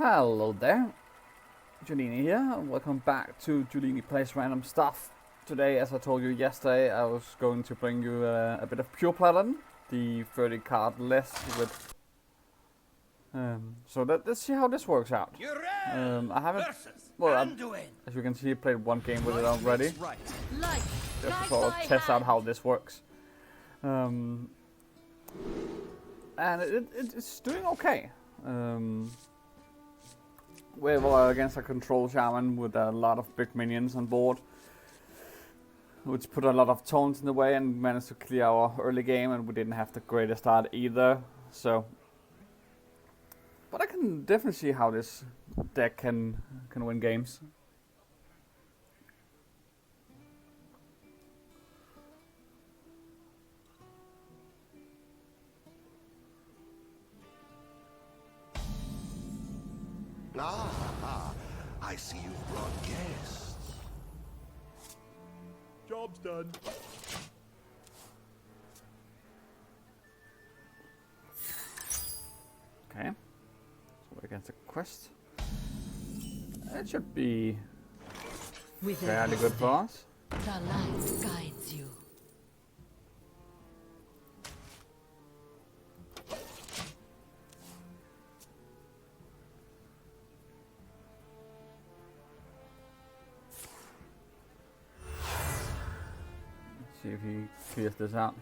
Hello there, Giulini here. Welcome back to Giulini Plays Random Stuff. Today, as I told you yesterday, I was going to bring you a bit of pure paladin, the 30 card list with. So let's see how this works out. I haven't, as you can see, played one game with it already. Just to sort of test out how this works. And it's doing okay. We're against a control shaman with a lot of big minions on board, which put a lot of taunts in the way and managed to clear our early game, and we didn't have the greatest start either. So, but I can definitely see how this deck can win games. Ah, I see you've brought guests. Job's done. Okay, so we're against a quest. It should be fairly good for us. The light guides you. See if he clears this out.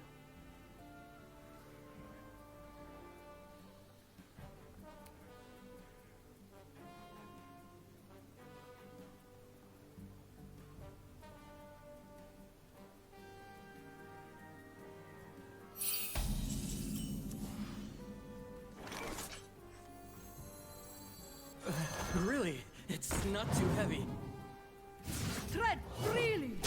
Really? It's not too heavy. Tread freely.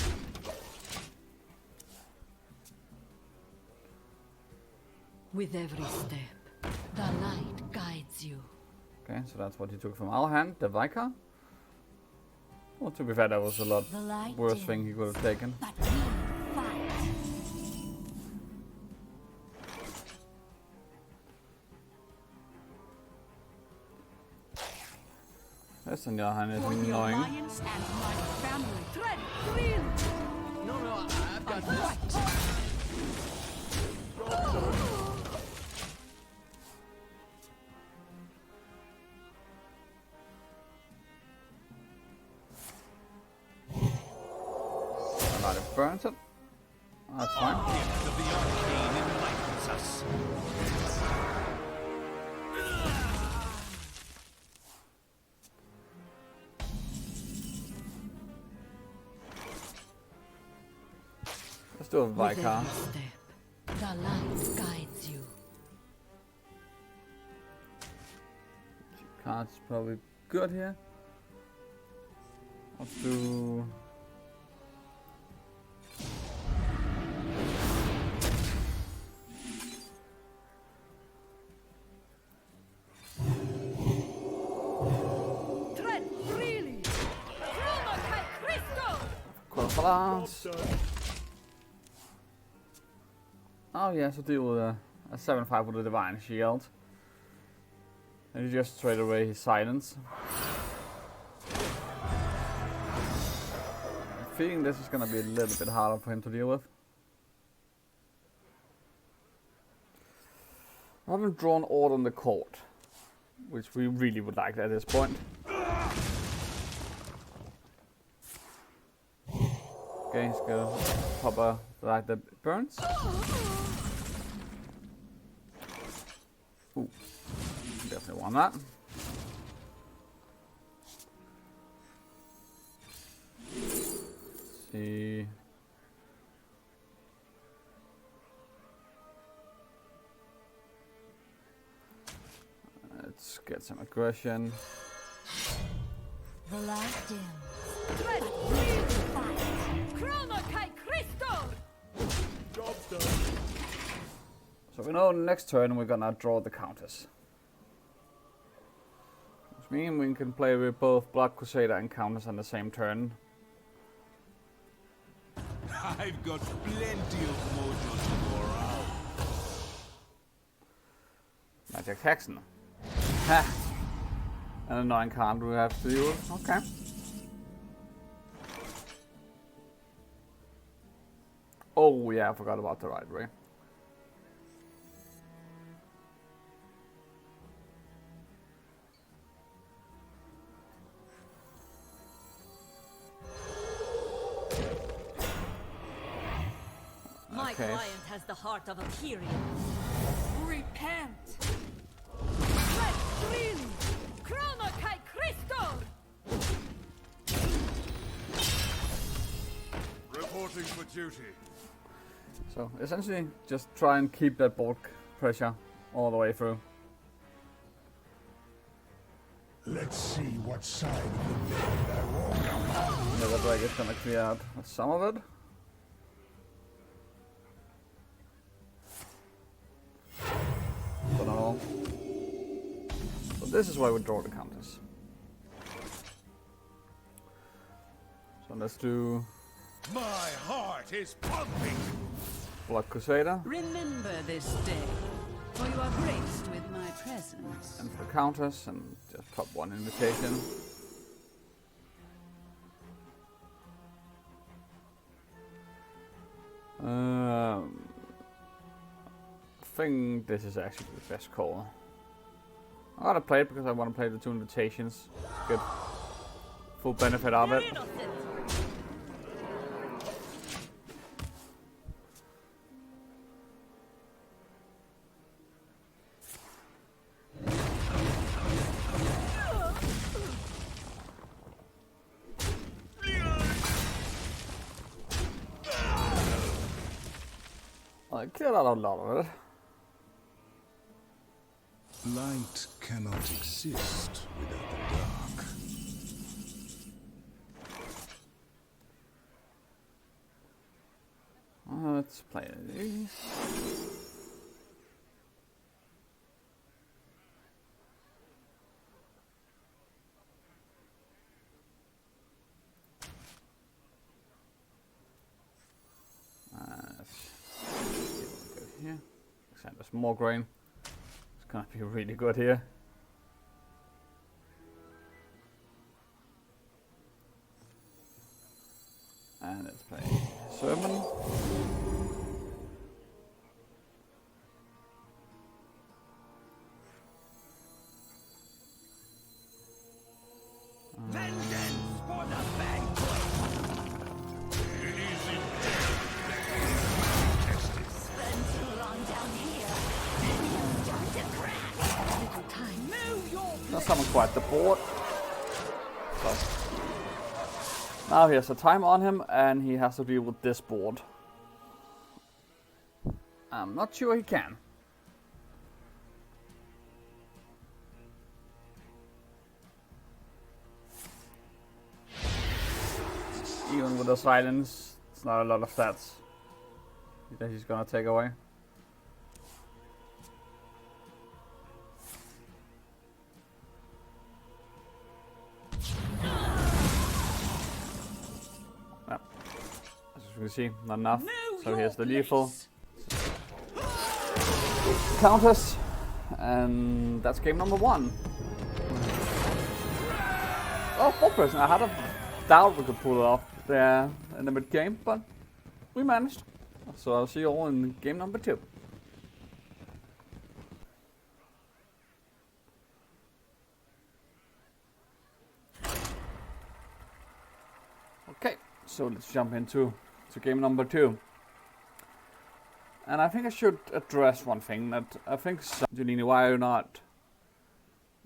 With every step, the light guides you. Okay, so that's what he took from our hand, the Vicar. Well, to be fair, that was a lot worse thing he could have taken. But we fight. This on the other hand is For the annoying. alliance and my family. Tread freely. No, I've got this. Not it burns it. That's fine. Gift of the arcane enlightens us. Let's do a With Vicar. every step, the light guides you. Cards probably good here. Let's do. Tread freely. Balance. Oh yeah, so deal with a 7/5 with a Divine Shield. And you just trade away his silence. I'm feeling this is gonna be a little bit harder for him to deal with. I haven't drawn Order on the Court, which we really would like at this point. Okay, he's gonna pop a like that burns. Ooh, definitely want that. Let's see. Let's get some aggression. The light dims. Tread freely. Fight. Chroma Kai Crystal. Job's done. So we know next turn we're gonna draw the counters. Which means we can play with both Blood Crusader and counters on the same turn. I've got plenty of mojo to go around. Magic Hexen. Ha! an annoying card we have to use. Okay. Oh yeah, I forgot about the right way. My Okay. client has the heart of a Tyrian. Repent! Red Green! Chroma Kai Christo! Reporting for duty. So essentially, just try and keep that board pressure all the way through. Let's see what side of the bed I walk. Nether Drake is gonna clear out some of it. But not all. So this is where we draw the counters. So let's do My heart is pumping. Blood Crusader. Remember this day, for you are graced with my presence. And for counters, and just pop one invitation. I think this is actually the best call. I'm gonna play it because I want to play the 2 invitations. Get full benefit of it. I cleared out a lot of it. Light cannot exist without the dark. Let's play these. Let's see what we got here. Except there's more grain. It's gonna be really good here. And let's play Sermon. Vengeance for the banquet. Easy. Spend too long down here. You start to crack. Little time. Move your That's someone quite the board. So. Now he has a time on him and he has to deal with this board. I'm not sure he can. Even with the silence, it's not a lot of stats that he's gonna take away. Yeah. As you can see, not enough. So here's the lethal. Counters. And that's game number 1. Oh, 4 person. I had a doubt we could pull it off there in the mid game, but we managed. So I'll see you all in game number 2. Okay, so let's jump into game number 2. And I think I should address one thing that I think Julini, why are you not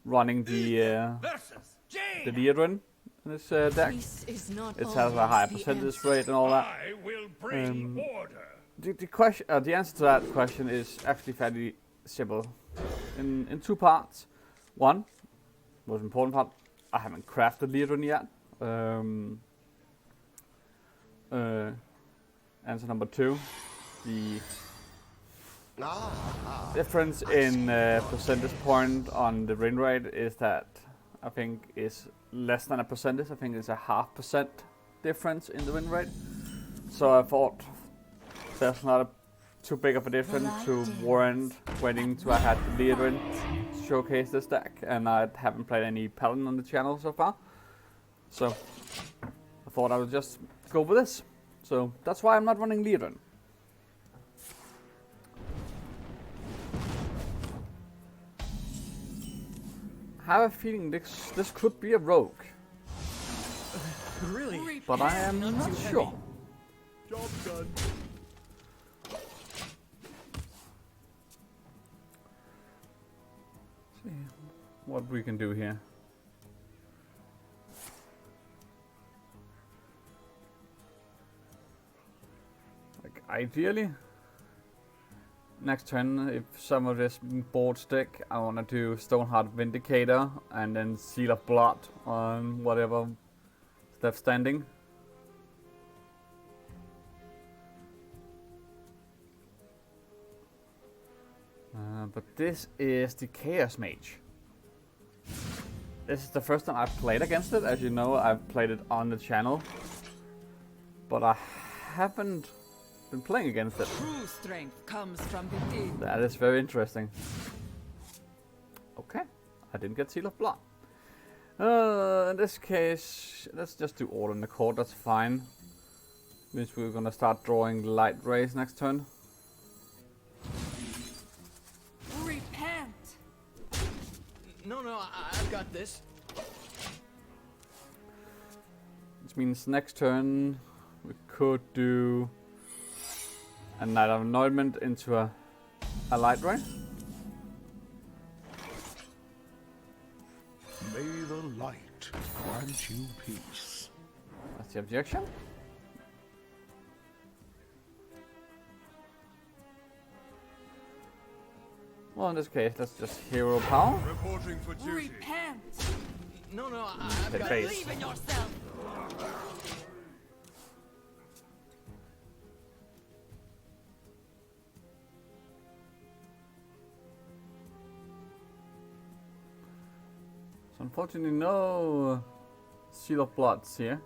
running the Deodorant in this deck? It has a high percentage rate and all that. I will bring order. The question, the answer to that question is actually fairly simple, in 2 parts. One, most important part, I haven't crafted Deodorant yet. Answer number 2, the difference in percentage point on the win rate is that I think is less than a percentage. I think it's a 0.5% difference in the win rate. So I thought there's not a too big of a difference to warrant waiting till I had the leader in to showcase this deck, and I haven't played any paladin on the channel so far. So I thought I would just go with this. So that's why I'm not running leader. I have a feeling this could be a rogue, Really? but I am Not not too heavy. sure. Job done. See what we can do here. Like ideally, next turn, if some of this board stick, I want to do Stoneheart Vindicator and then Seal of Blood on whatever is left standing. But this is the Chaos Mage. This is the first time I've played against it. As you know, I've played it on the channel, but I haven't been playing against it. True strength comes from within. That is very interesting. Okay, I didn't get Seal of Blood. In this case, let's just do Order in the Court, that's fine. Means we're gonna start drawing light rays next turn. Repent. No, I've got this. Which means next turn we could do a Night of Anointment into a light ray. May the light grant you peace. That's the objection. Well, in this case, let's just hero power. Reporting for duty. Repent. No, I've Hit got base. this. Believe in yourself. So unfortunately, no Seal of Bloods here.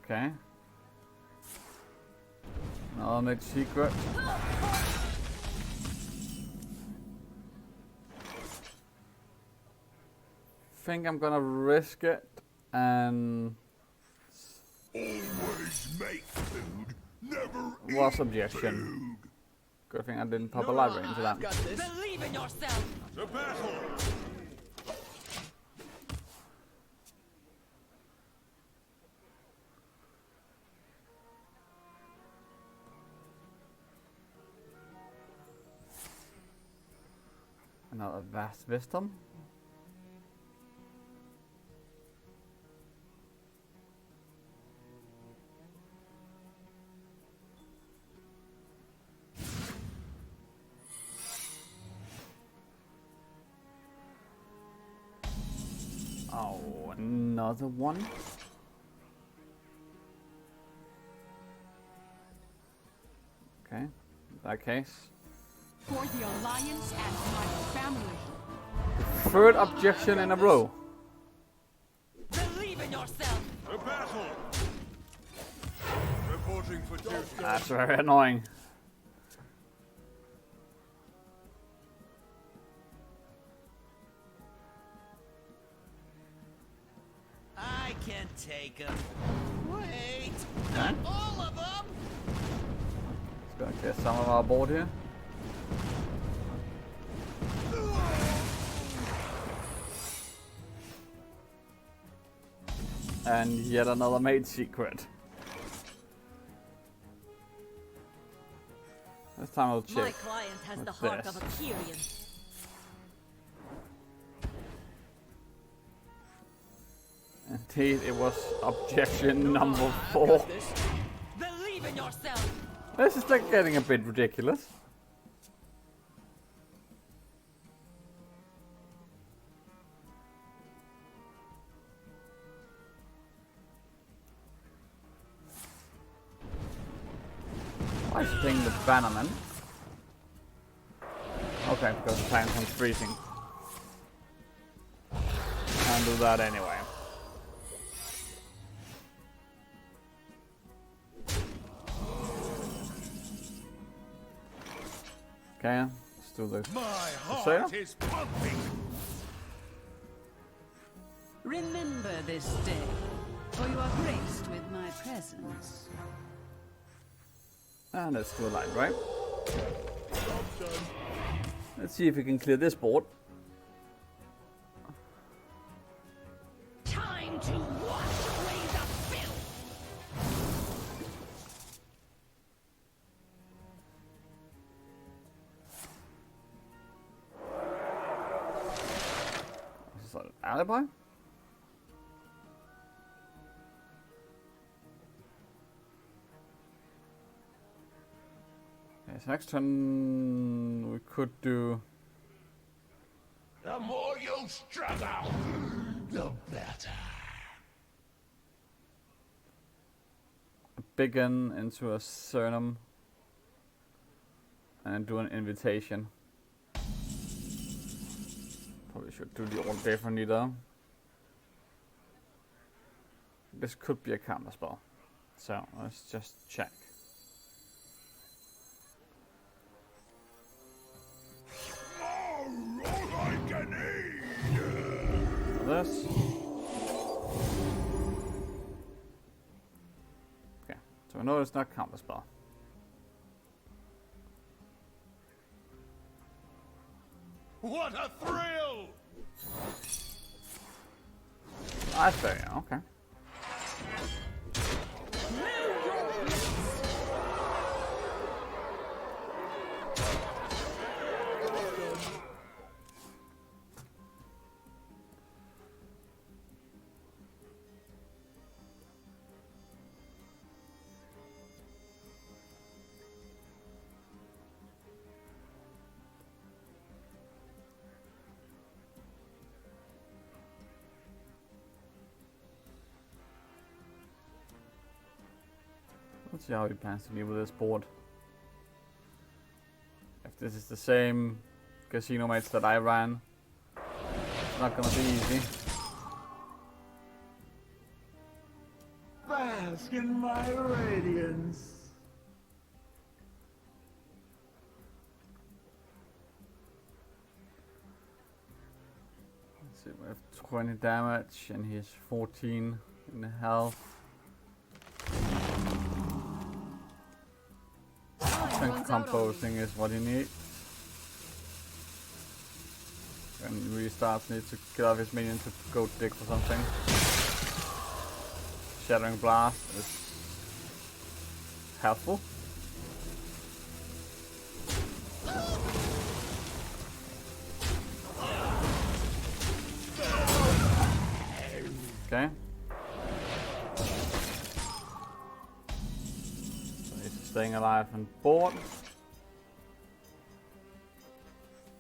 Okay. Another mage secret. Think I'm gonna risk it and Always make food, never was objection. Good thing I didn't pop a light ray into that. I've got this. Believe in yourself. To battle. Another vast wisdom. Oh, another one. Okay, in that case. For the Alliance and my family. Third objection in a row. Believe in yourself. To battle. Reporting for duty. That's very annoying. I can take them. Wait, Okay. all of them. Let's go clear some of our board here. And yet another mage secret. This time I'll My check. client has the What's heart this? of a Kyrian. Indeed, it was objection number I've 4. got this. Believe in yourself. This is like getting a bit ridiculous. Why is playing the Bannerman? Okay, because the time comes freezing. And do that anyway. Okay, let's do this. My Sailor? heart is pumping. Remember this day, for you are graced with my presence. And let's do a light, right? Let's see if we can clear this board. Time to wash away the filth. Is that an alibi? Okay, so next turn we could do. The more you struggle, the better. A big N into a Cernum and do an invitation. Probably should do the all differently though. This could be a counter spell, so let's just check. All I can eat. This. Okay, so I know it's not counter spell. What a thrill! I say, okay. Let's see how he plans to deal with this board. If this is the same casino mates that I ran, it's not gonna be easy. Bask in my radiance. Let's see, we have 20 damage and he's 14 in health. I think composing is what he needs. When he restarts, needs to get off his minion to go dig for something. Shattering Blast is helpful. Okay. So he's staying alive and bored.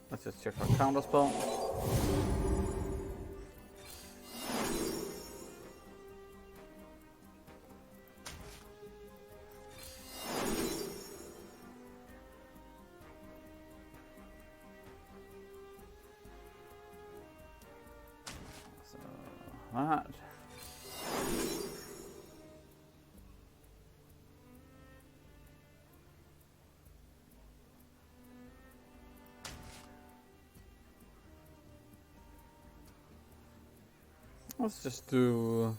Let's just check for counter spell. That. Let's just do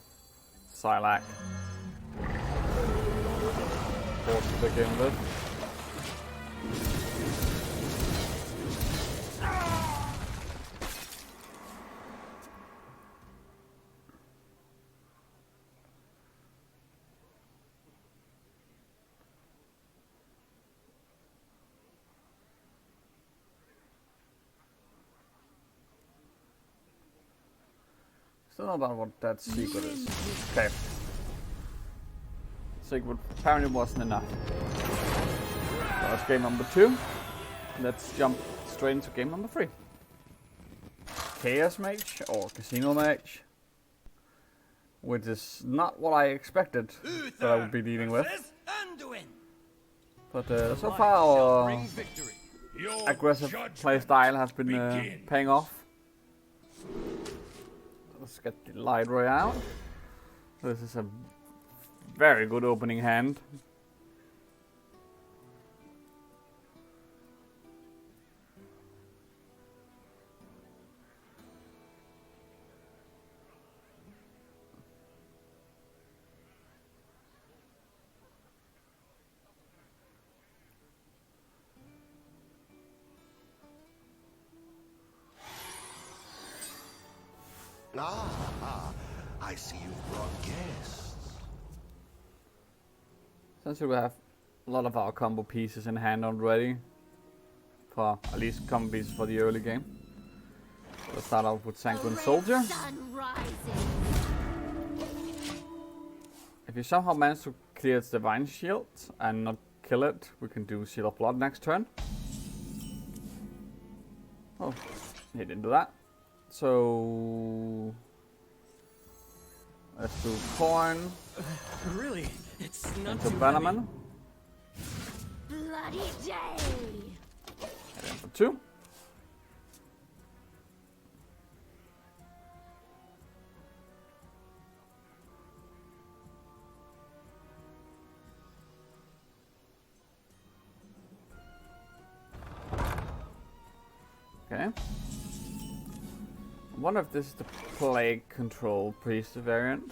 Silac. Board to begin with. Still don't know about what that secret is. Okay. Secret apparently wasn't enough. So that's game number 2. Let's jump straight into game number 3. Chaos Mage or Casino Mage. Which is not what I expected that I would be dealing with. But so far our aggressive playstyle has been paying off. Let's get the light royale. This is a very good opening hand. Ah, I see you've brought guests. Essentially we have a lot of our combo pieces in hand already. For at least combo pieces for the early game. Let's start out with Sanguine Soldier. Sun rising. If you somehow manage to clear its Divine Shield and not kill it, we can do Seal of Blood next turn. Oh, he didn't do that. So let's do Corn Really? It's not into too Bannerman. Bloody day. And then for 2. Okay. I wonder if this is the Plague Control Priest variant.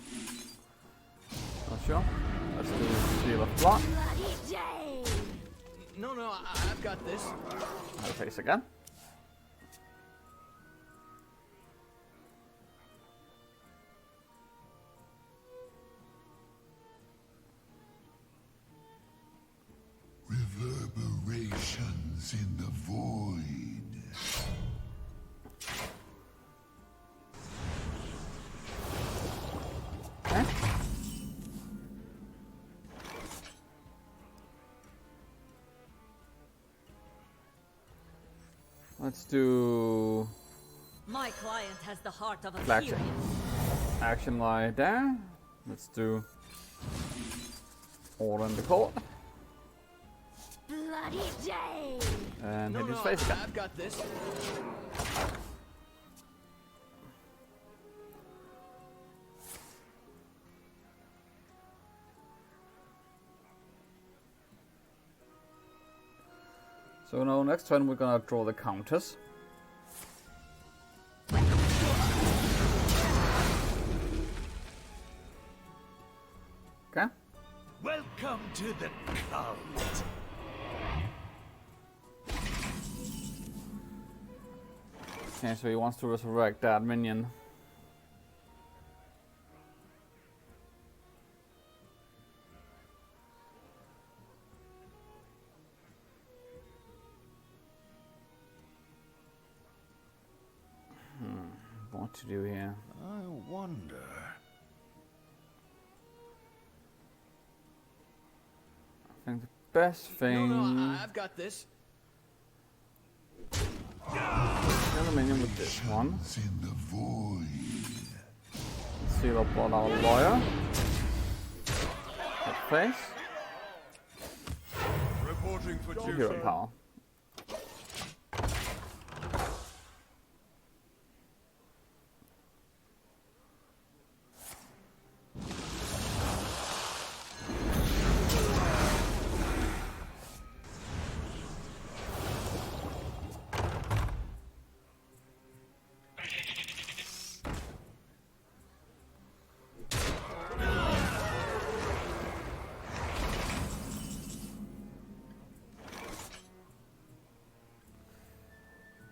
Not sure. Let's do Seal of Blood. Bloody day. No, I've got this. I'll face again. Reverberations in the void. Okay. Let's do My client has the heart of a Black fury. action lie there. Let's do Order in the Court. Bloody day. And hit No, his face again. I've got this. So now next turn we're gonna draw the counters. Okay. Welcome to the cult. Okay, so he wants to resurrect that minion. What to do here? I wonder. I think the best thing. No, I've got this. Kill the minion with this one. It's in the void. Seal up on our lawyer. That face. Reporting for Hero duty. power.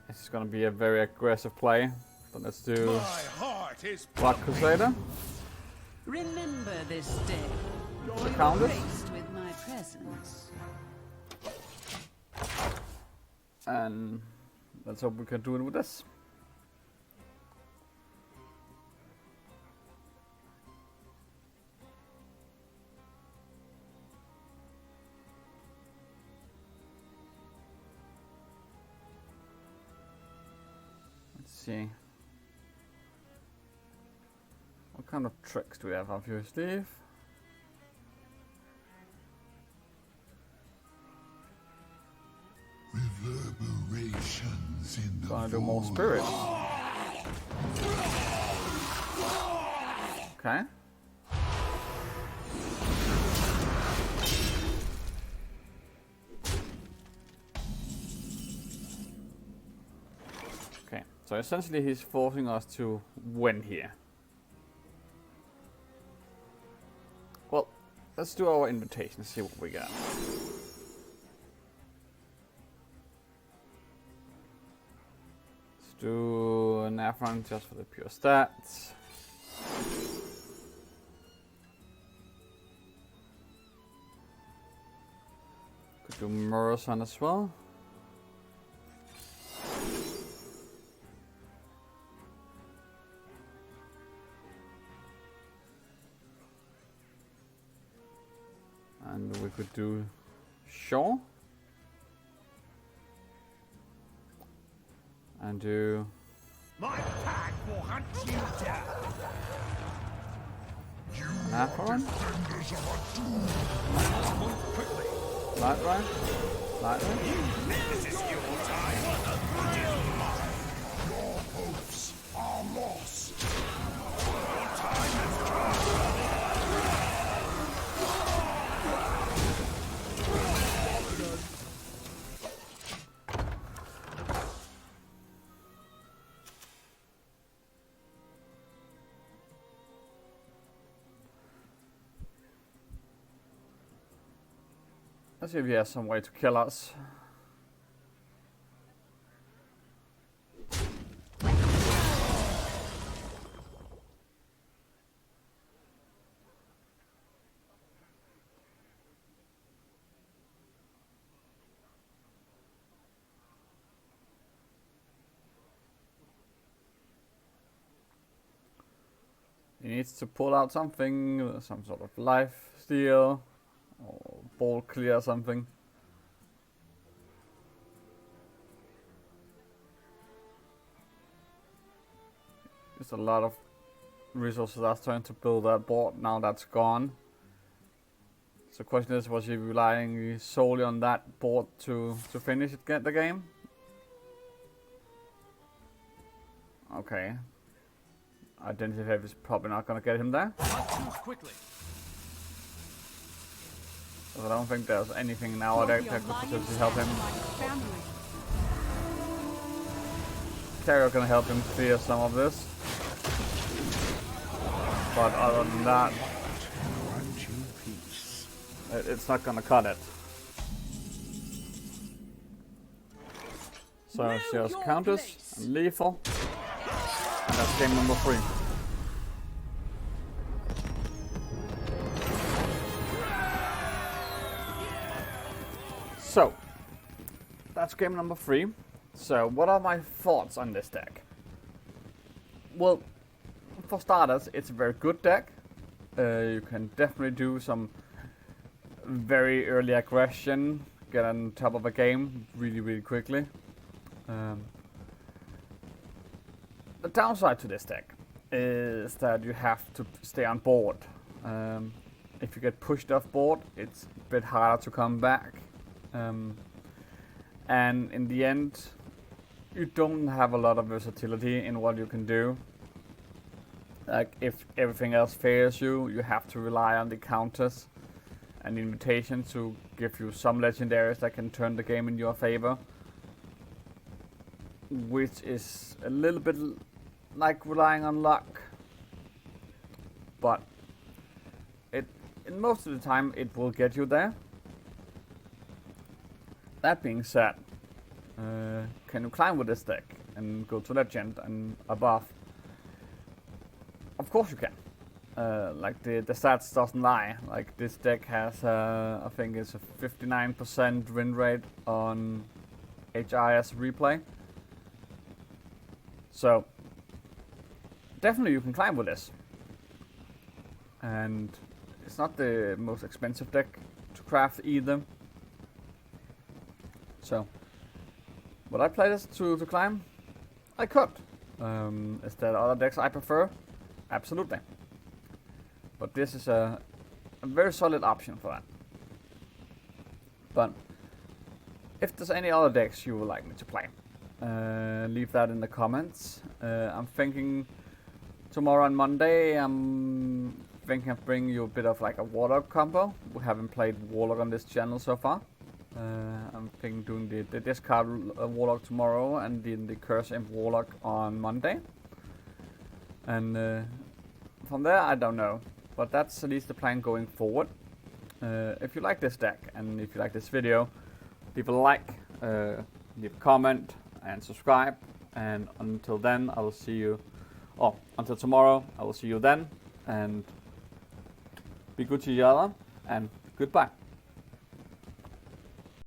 This is gonna be a very aggressive play. But let's do My heart is Blood Crusader. Remember this day, for you are counters. graced with my presence. And let's hope we can do it with this. Let's see. What kind of tricks do we have up your sleeve? Reverberations in the Gonna do more void. spirit. Okay. Okay, so essentially he's forcing us to win here. Well, let's do our invitation, see what we got. Let's do do an Afron just for the pure stats. Could do Murson as well. And we could do Shaw. And do My pack will hunt you down. an Afron. Defenders of a doom. Move quickly. Light right. Light right. This is your time. Your hopes are lost. Your time has come. Let's see if he has some way to kill us. He needs to pull out something, some sort of life steal. Or ball clear or something. There's a lot of resources that's trying to build that board. Now that's gone. So the question is, was he relying solely on that board to finish it, get the game? Okay. Identity theft is probably not gonna get him there. Move quickly. I don't think there's anything nowadays that could potentially help him. Carrier can help him clear some of this. But other than that, it's not gonna cut it. So it's just counters and lethal. And that's game number 3. So, that's game number 3. So, what are my thoughts on this deck? Well, for starters, it's a very good deck. You can definitely do some very early aggression, get on top of a game really quickly. The downside to this deck is that you have to stay on board. If you get pushed off board, it's a bit harder to come back. And in the end, you don't have a lot of versatility in what you can do. Like, if everything else fails you, you have to rely on the counters and the invitation to give you some legendaries that can turn the game in your favor, which is a little bit like relying on luck. But in most of the time, it will get you there. That being said, can you climb with this deck and go to legend and above? Of course you can. Like the stats doesn't lie. Like, this deck has, I think it's a 59% win rate on HIS replay. So definitely you can climb with this. And it's not the most expensive deck to craft either. So, would I play this to climb? I could. Is there other decks I prefer? Absolutely. But this is a very solid option for that. But if there's any other decks you would like me to play, leave that in the comments. I'm thinking tomorrow on Monday, I'm thinking of bringing you a bit of like a Warlock combo. We haven't played Warlock on this channel so far. I'm thinking doing the discard Warlock tomorrow and the Curse Imp Warlock on Monday. And from there, I don't know. But that's at least the plan going forward. If you like this deck and if you like this video, leave a like, leave a comment and subscribe. and until then I will see you, or until tomorrow I will see you then, and be good to each other, and goodbye.